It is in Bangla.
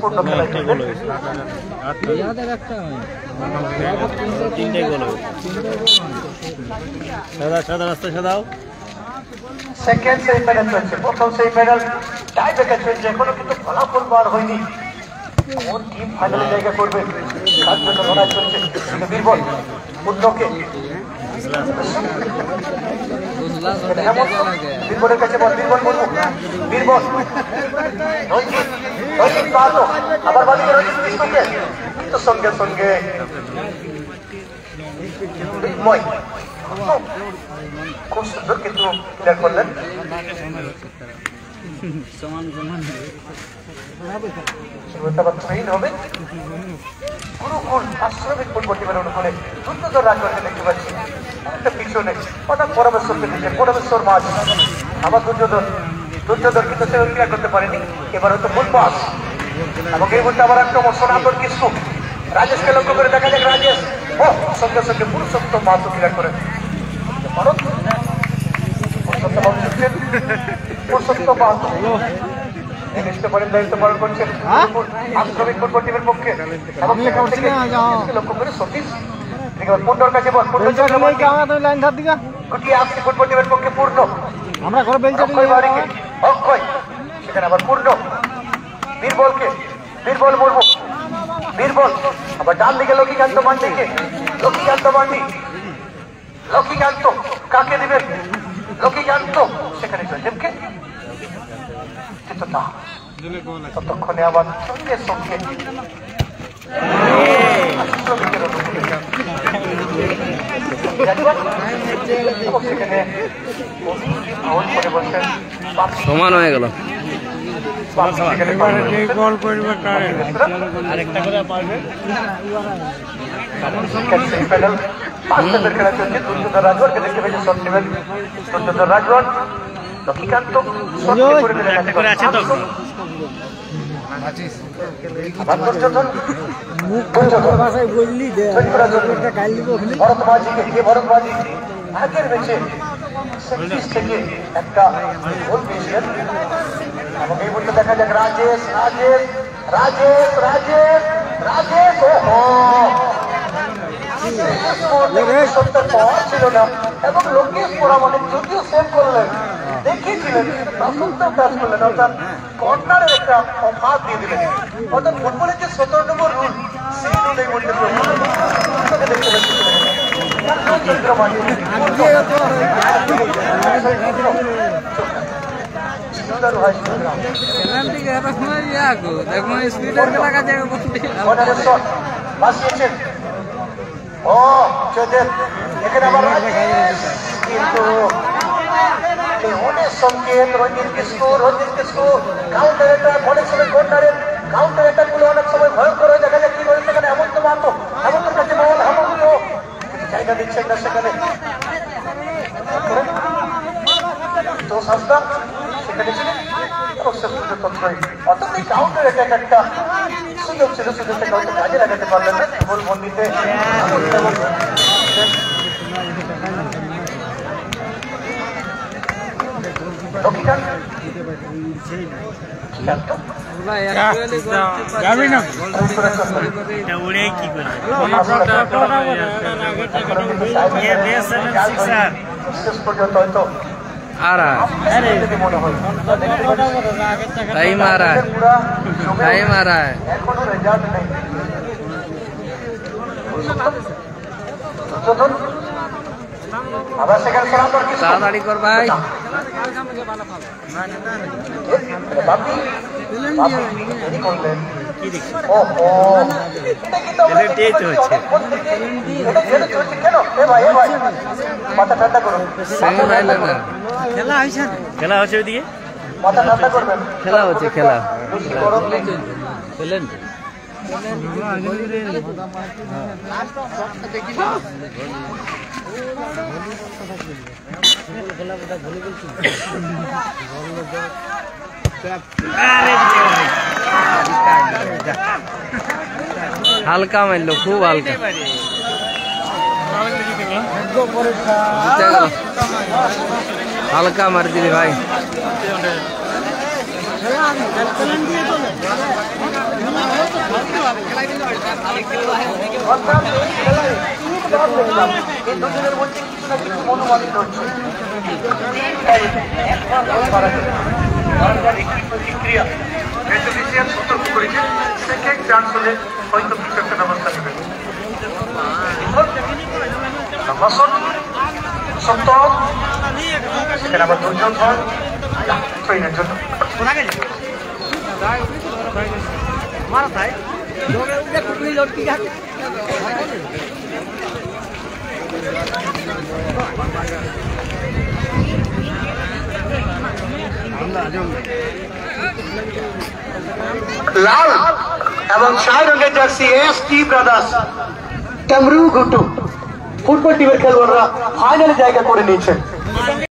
পূর্ণ খেলায় চলবে। সেকেন্ড সেমিফাইনাল চলছে, প্রথম সেমিফাইনাল টাই ব্রেকার চলছে, এখনো কিন্তু ফলাফল বার হয়নি। কোন টিম ফাইনালে জায়গা করবে তার জন্য লড়াই চলছে। বীরবল পূর্ণকে বীরবলের কাছে বল, বীরবল বলবো, বীরবল রঞ্জিত, রঞ্জিত পারলো আবার বাদিকে রঞ্জিত বিষ্ণুকে, কিন্তু সঙ্গে সঙ্গে খুব সুন্দর কিন্তু ক্লিয়ার করলেন। হবে গুরুকুল আশ্রমিক ফুটবল টিমের অনুকূলে দ্রুততর রান করতে দেখতে পাচ্ছি। একটা পিছনে হঠাৎ পরমেশ্বরকে দিচ্ছেন, পরমেশ্বর মাঝ আবার দুর্যোধন, দুর্যোধন কিন্তু সে ক্লিয়ার করতে পারেনি। এবার হয়তো ফুল পাস এবং এই মুহূর্তে আবার আক্রমণ সনাতন কিছু রাজেশকে লক্ষ্য করে দেখা যাক, রাজেশ ও সঙ্গে সঙ্গে পুরুষোত্তম মাহাতো ক্লিয়ার করেন। পুরুষোত্তম মাহাতো দায়িত্ব পালন করছেন আশ্রমিক ফুটবল টিমের পক্ষে এবং সেখান থেকে লক্ষ্য করে সতীশ পূর্ণর কাছে বল, গুটিয়ে আসছে ফুটবল টিমের পক্ষে পূর্ণ, অক্ষয় সেখানে আবার পূর্ণ, বীরবলকে, বীরবল বলবো, বীরবল আবার ডান দিকে লক্ষ্মীকান্ত মান্ডিকে, লক্ষ্মীকান্ত মান্ডি, লক্ষ্মীকান্ত কাকে দিবেন, লক্ষ্মীকান্ত সেখানে জয়দেবকে, ততক্ষণে আবার সঙ্গে সঙ্গে সমান হয়ে গেল। রাজওয়ান লক্ষ্মীকান্ত আগের ম্যাচে থেকে একটা গোল পেয়েছিলেন এবং এই মুহূর্তে দেখা যাক রাজেশ, রাজেশ, রাজেশ, রাজেশ, রাজেশ ছিল না এবং লোকেশ পোড়ামণি যদিও সেভ করলেন, দেখিয়েছিলেন কাজ করলেন, অর্থাৎ কর্নারের একটা ফাঁক দিয়ে দিলেন। অর্থাৎ ফুটবলের যে 17 নম্বর রুল, সেই রুল এই মধ্যে দেখতে পাচ্ছি। সংকেত রঞ্জিত কিসকু, রঞ্জিত কিসকু কাউন্টার অ্যাটাক, অনেক সময় কর্নারের কাউন্টার অ্যাটাক গুলো অনেক সময় ভয়ঙ্কর হয়ে দেখা যায়। কি করে সেখানে হেমন্ত মাহাতো, হেমন্তের কাছে বল, হেমন্ত জায়গা দিচ্ছেন না সেখানে, তো সস্তা সেখানে ছিলেন এবং শেষ পর্যন্ত অর্থাৎ এই কাউন্টার অ্যাটাক একটা সুযোগ ছিল, সুযোগটাকে হয়তো কাজে লাগাতে পারলেন না। গোল বন্দিতে শেষ পর্যন্ত হয়তো आ रहा है, टाइम आ रहा है, टाइम आ रहा है। ताड़ाताड़ी कर भाई, খেলা হচ্ছে ওইদিকে, খেলা হচ্ছে, খেলা হালকা মারলো, খুব হালকা, হালকা মার দিলি ভাই। অর্থাৎ এই খেলায় তিনবার দেখলাম এই দুজনের মধ্যে কিছু না কিছু মনোমালিন্য হচ্ছে। প্রতিক্রিয়া ম্যাথমেটিশিয়ান সতর্ক করেছে, সেকেন্ড চান্স হলে হয়তো কিছু একটা ব্যবস্থা নেবে। সত্য সেখানে আবার দুজন হয় ট্রেনের জন্য। লাল এবং ছাই রঙের জার্সি এসটি ব্রাদার্স কামরু গুটু ফুটবল টিমের খেলোয়াড়রা ফাইনালে জায়গা করে নিয়েছেন।